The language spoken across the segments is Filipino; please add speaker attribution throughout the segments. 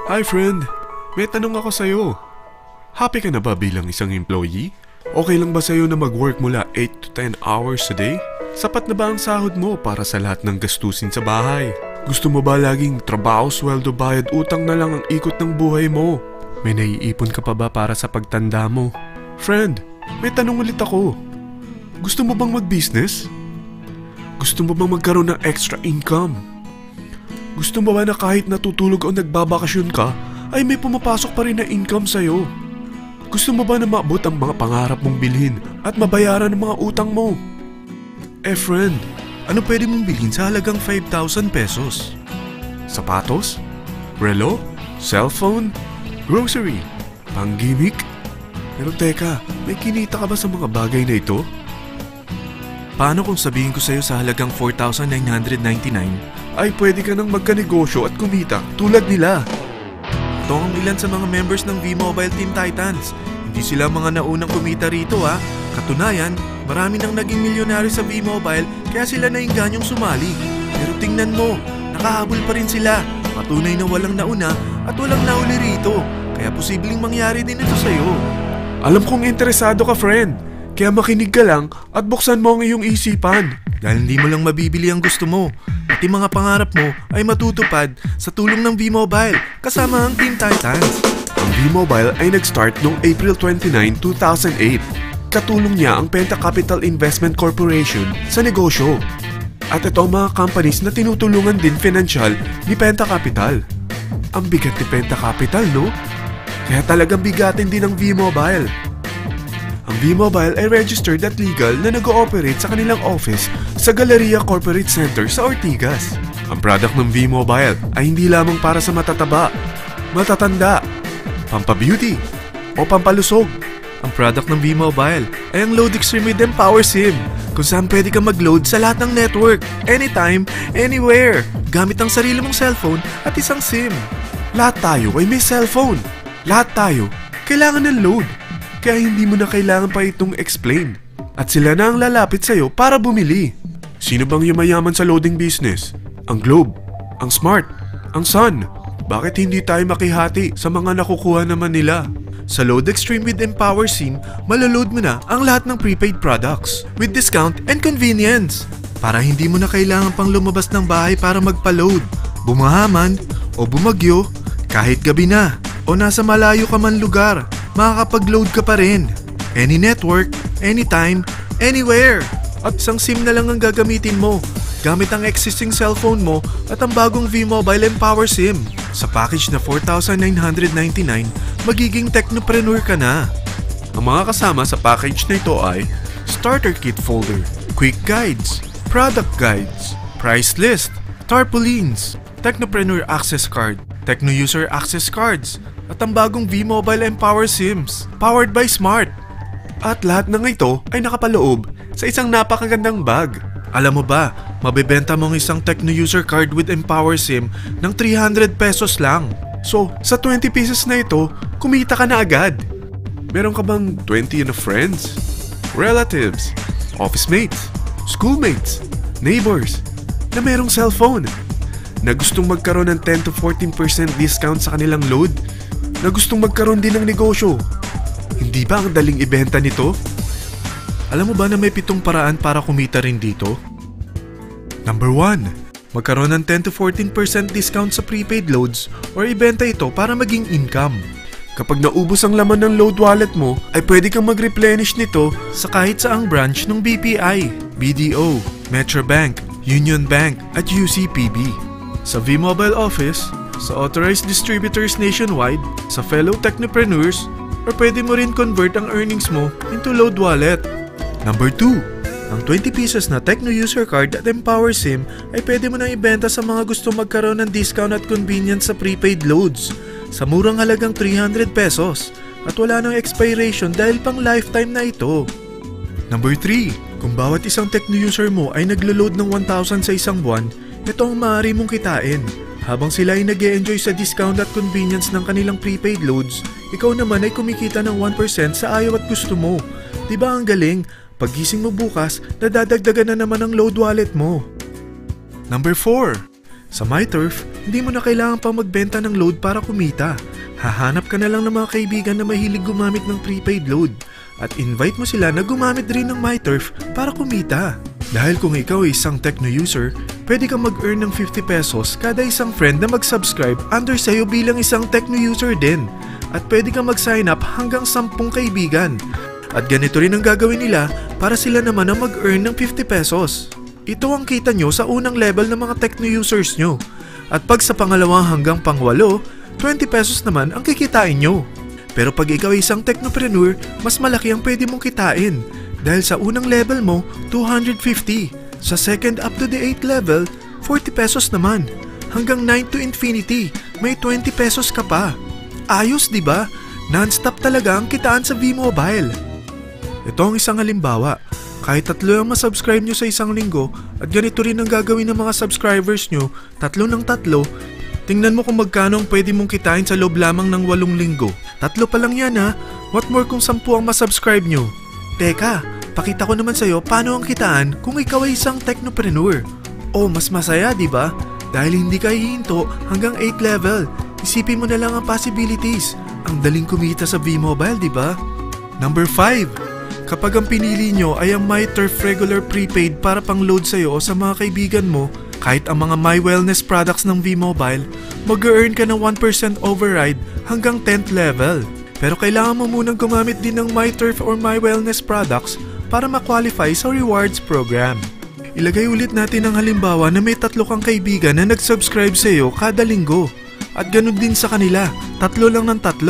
Speaker 1: Hi friend, may tanong ako sa'yo. Happy ka na ba bilang isang employee? Okay lang ba sa'yo na mag-work mula 8 to 10 hours a day? Sapat na ba ang sahod mo para sa lahat ng gastusin sa bahay? Gusto mo ba laging trabaho, sweldo, bayad, utang na lang ang ikot ng buhay mo? May naiipon ka pa ba para sa pagtanda mo? Friend, may tanong ulit ako. Gusto mo bang mag-business? Gusto mo bang magkaroon ng extra income? Gusto mo ba na kahit natutulog o nagbabakasyon ka, ay may pumapasok pa rin na income sa'yo? Gusto mo ba na maabot ang mga pangarap mong bilhin at mabayaran ang mga utang mo? Friend, ano pwede mong bilhin sa halagang 5,000 pesos? Sapatos? Relo? Cellphone? Grocery? Pang-gimmick? Pero teka, may kinita ka ba sa mga bagay na ito? Paano kung sabihin ko sa'yo sa halagang 4,999 ay pwede ka nang magkanegosyo at kumita tulad nila? Ito ang ilan sa mga members ng V-Mobile Team Titans. Hindi sila mga naunang kumita rito ha. Katunayan, marami nang naging milyonaryo sa V-Mobile kaya sila naingganyong sumali. Pero tingnan mo, nakahabol pa rin sila. Patunay na walang nauna at walang nauli rito. Kaya posibleng mangyari din ito sa'yo. Alam kong interesado ka, friend. Kaya makinig ka lang at buksan mo ang iyong isipan. Dahil hindi mo lang mabibili ang gusto mo. Pati mga pangarap mo ay matutupad sa tulong ng V-Mobile kasama ang Team Titans. Ang V-Mobile ay nag-start noong April 29, 2008. Katulong niya ang Penta Capital Investment Corporation sa negosyo. At ito ang mga companies na tinutulungan din financial ni Penta Capital. Ang bigat ni Penta Capital, no? Kaya talagang bigatin din ang V-Mobile. Ang V-Mobile ay registered at legal na nag-ooperate sa kanilang office sa Galleria Corporate Center sa Ortigas. Ang product ng V-Mobile ay hindi lamang para sa matataba, matatanda, pampabeauty, o pampalusog. Ang product ng V-Mobile ay ang Load Extreme with Empower SIM, kung saan pwede ka mag-load sa lahat ng network, anytime, anywhere, gamit ang sarili mong cellphone at isang SIM. Lahat tayo ay may cellphone. Lahat tayo kailangan ng load. Kaya hindi mo na kailangan pa itong explain. At sila na ang lalapit sa'yo para bumili. Sino bang yumayaman sa loading business? Ang Globe, ang Smart, ang Sun. Bakit hindi tayo makihati sa mga nakukuha naman nila? Sa Load Extreme with Empower SIM, malaload mo na ang lahat ng prepaid products with discount and convenience. Para hindi mo na kailangan pang lumabas ng bahay para magpa-load. Bumahaman o bumagyo, kahit gabi na o nasa malayo ka man lugar, makakapag-load ka pa rin. Any network, anytime, anywhere. At isang SIM na lang ang gagamitin mo gamit ang existing cellphone mo at ang bagong V-Mobile Empower SIM. Sa package na 4,999, magiging technopreneur ka na. Ang mga kasama sa package na ito ay Starter Kit Folder, Quick Guides, Product Guides, Price List, Tarpaulins, Technopreneur Access Card, Techno User Access Cards, at ang bagong V-Mobile Empower SIMs, powered by Smart. At lahat ng ito ay nakapaloob sa isang napakagandang bag. Alam mo ba, mabebenta mo ang isang Techno User Card with Empower SIM ng 300 pesos lang. So, sa 20 pieces na ito, kumita ka na agad. Meron ka bang 20 na friends, relatives, office mates, schoolmates, neighbors, na merong cellphone, na gustong magkaroon ng 10 to 14% discount sa kanilang load, na gustong magkaroon din ng negosyo? Hindi ba ang daling ibenta nito? Alam mo ba na may 7 paraan para kumita rin dito? Number 1. Magkaroon ng 10 to 14% discount sa prepaid loads or ibenta ito para maging income. Kapag naubos ang laman ng load wallet mo, ay pwede kang mag-replenish nito sa kahit saang branch ng BPI, BDO, Metrobank, Union Bank at UCPB. Sa V-Mobile Office, sa authorized distributors nationwide, sa fellow technopreneurs, or pwede mo rin convert ang earnings mo into load wallet. Number 2. Ang 20 pieces na Techno User Card at Empower SIM ay pwede mo nang ibenta sa mga gusto magkaroon ng discount at convenience sa prepaid loads sa murang halagang 300 pesos at wala nang expiration dahil pang lifetime na ito. Number 3. Kung bawat isang Techno user mo ay naglo-load ng 1,000 sa isang buwan, ito ang maaari mong kitain. Habang sila ay nag-e-enjoy sa discount at convenience ng kanilang prepaid loads, ikaw naman ay kumikita ng 1% sa ayaw at gusto mo. Diba ang galing? Paggising mo bukas, nadadagdagan na naman ang load wallet mo. Number 4.
Speaker 2: Sa MyTurf, hindi mo na kailangan pa magbenta ng load para kumita. Hahanap ka na lang ng mga kaibigan na mahilig gumamit ng prepaid load at invite mo sila na gumamit rin ng MyTurf para kumita. Dahil kung ikaw ay isang Tecno user, pwede kang mag-earn ng 50 pesos kada isang friend na mag-subscribe under sa'yo bilang isang Tecno user din. At pwede kang mag-sign up hanggang 10 kaibigan. At ganito rin ang gagawin nila para sila naman ang mag-earn ng 50 pesos. Ito ang kita nyo sa unang level ng mga Tecno users nyo. At pag sa pangalawa hanggang pangwalo, 20 pesos naman ang kikitain nyo. Pero pag ikaw ay isang technopreneur, mas malaki ang pwede mong kitain. Dahil sa unang level mo, 250. Sa second up to the 8th level, 40 pesos naman. Hanggang 9 to infinity, may 20 pesos ka pa. Ayos, di ba? Non-stop talaga ang kitaan sa V-Mobile. Ito ang isang halimbawa. Kahit 3 ang masubscribe nyo sa isang linggo at ganito rin ang gagawin ng mga subscribers nyo, 3 ng 3, tingnan mo kung magkano ang pwede mong kitain sa loob lamang ng 8 linggo. 3 pa lang yan ha. What more kung 10 ang masubscribe nyo? Teka, pakita ko naman sa'yo paano ang kitaan kung ikaw ay isang technopreneur. Oh, mas masaya, di ba? Dahil hindi ka hihinto hanggang 8th level. Isipin mo na lang ang possibilities. Ang daling kumita sa V-Mobile, di ba? Number 5. Kapag ang pinili nyo ay ang MyTurf regular prepaid para pang-load sa'yo o sa mga kaibigan mo, kahit ang mga My Wellness products ng V-Mobile, mag-earn ka ng 1% override hanggang 10th level. Pero kailangan mo munang gumamit din ng MyTurf or My Wellness products para ma-qualify sa rewards program. Ilagay ulit natin ang halimbawa na may 3 kang kaibigan na nag-subscribe sa iyo kada linggo. At ganun din sa kanila, 3 lang ng 3.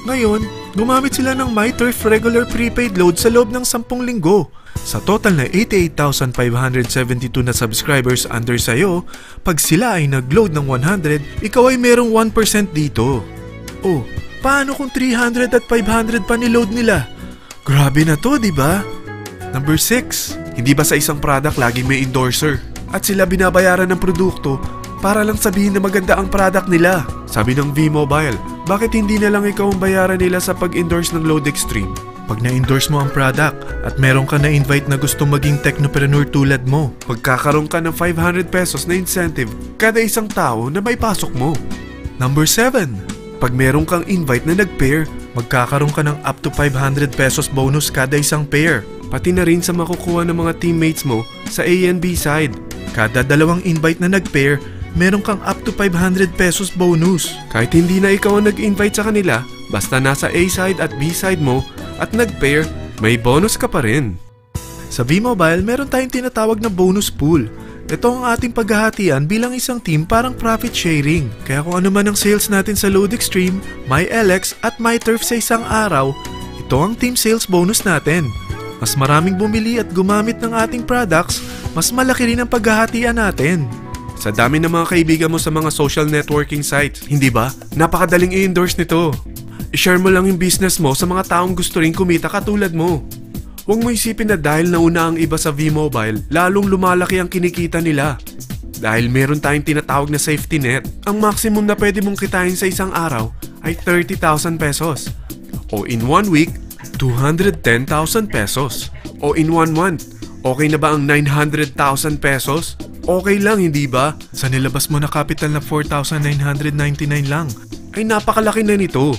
Speaker 2: Ngayon, gumamit sila ng MyTurf regular prepaid load sa loob ng 10 linggo. Sa total na 88,572 na subscribers under sa'yo, pag sila ay nag-load ng 100, ikaw ay merong 1% dito. Oh, paano kung 300 at 500 pa niload nila? Grabe na to, di ba? Number 6. Hindi ba sa isang product laging may endorser? At sila binabayaran ng produkto para lang sabihin na maganda ang product nila. Sabi ng V-Mobile, bakit hindi na lang ikaw ang bayaran nila sa pag-endorse ng Load Extreme? Pag na-endorse mo ang product at meron ka na-invite na gusto maging technopreneur tulad mo, magkakaroon ka ng 500 pesos na incentive kada isang tao na may pasok mo. Number 7. Pag meron kang invite na nag-pair, magkakaroon ka ng up to 500 pesos bonus kada isang pair. Pati na rin sa makukuha ng mga teammates mo sa A and B side. Kada 2 invite na nag-pair, meron kang up to 500 pesos bonus. Kahit hindi na ikaw ang nag-invite sa kanila, basta nasa A side at B side mo at nag-pair, may bonus ka pa rin. Sa V-Mobile, meron tayong tinatawag na bonus pool. Ito ang ating paghahatian bilang isang team parang profit sharing. Kaya kung ano man ang sales natin sa Load Extreme, MyLX at MyTurf sa isang araw, ito ang team sales bonus natin. Mas maraming bumili at gumamit ng ating products, mas malaki rin ang paghahatian natin. Sa dami ng mga kaibigan mo sa mga social networking sites, hindi ba? Napakadaling i-endorse nito. I-share mo lang yung business mo sa mga taong gusto rin kumita katulad mo. Huwag mo isipin na dahil nauna ang iba sa V-Mobile, lalong lumalaki ang kinikita nila. Dahil meron tayong tinatawag na safety net, ang maximum na pwede mong kitain sa isang araw ay 30,000 pesos. O in 1 week, 210,000 pesos. O in 1 month, okay na ba ang 900,000 pesos? Okay lang, hindi ba? Sa nilabas mo na capital na 4,999 lang, ay napakalaki na nito.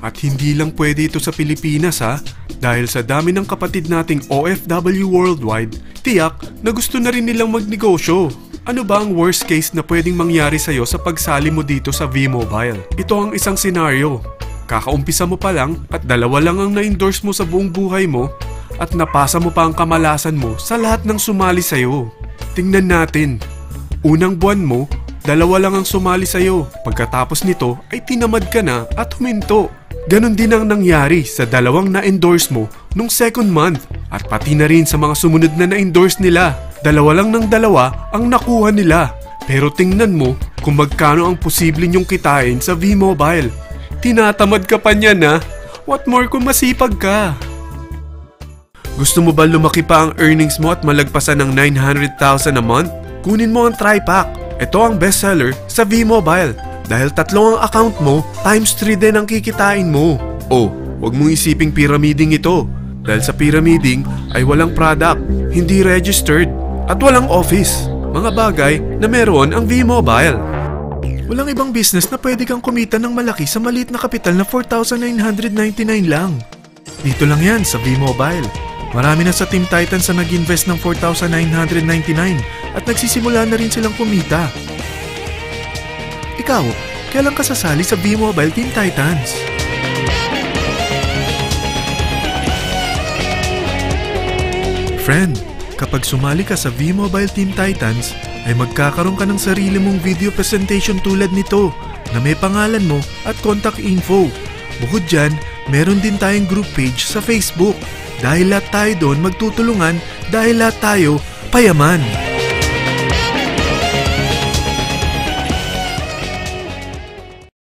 Speaker 2: At hindi lang pwede ito sa Pilipinas ha, dahil sa dami ng kapatid nating OFW worldwide, tiyak na gusto na rin nilang magnegosyo. Ano ba ang worst case na pwedeng mangyari sa'yo sa pagsali mo dito sa V-Mobile? Ito ang isang senaryo. Kakaumpisa mo pa lang at 2 lang ang na-endorse mo sa buong buhay mo at napasa mo pa ang kamalasan mo sa lahat ng sumali sa'yo. Tingnan natin. Unang buwan mo, 2 lang ang sumali sa'yo. Pagkatapos nito ay tinamad ka na at huminto. Ganon din ang nangyari sa 2 na-endorse mo nung second month at pati na rin sa mga sumunod na na-endorse nila. 2 lang ng 2 ang nakuha nila. Pero tingnan mo kung magkano ang posible nyong kitain sa V-Mobile. Tinatamad ka pa niyan ha? What more kung masipag ka? Gusto mo ba lumaki pa ang earnings mo at malagpasan ng 900,000 a month? Kunin mo ang TriPack. Ito ang bestseller sa V-Mobile. Dahil 3 ang account mo, times 3 din ang kikitain mo. Oh, huwag mong isiping pyramiding ito. Dahil sa pyramiding ay walang product, hindi registered, at walang office.
Speaker 1: mga bagay na meron ang V-Mobile.
Speaker 2: Walang ibang business na pwede kang kumita ng malaki sa maliit na kapital na 4,999 lang. Dito lang yan sa V-Mobile. Marami na sa Team Titans na nag-invest ng 4,999 at nagsisimula na rin silang kumita. Ikaw, kailan ka sasali sa V-Mobile Team Titans? Friend, kapag sumali ka sa V-Mobile Team Titans, ay magkakaroon ka ng sarili mong video presentation tulad nito na may pangalan mo at contact info. Bukod dyan, meron din tayong group page sa Facebook. Dahil lahat tayo doon magtutulungan dahil lahat tayo payaman.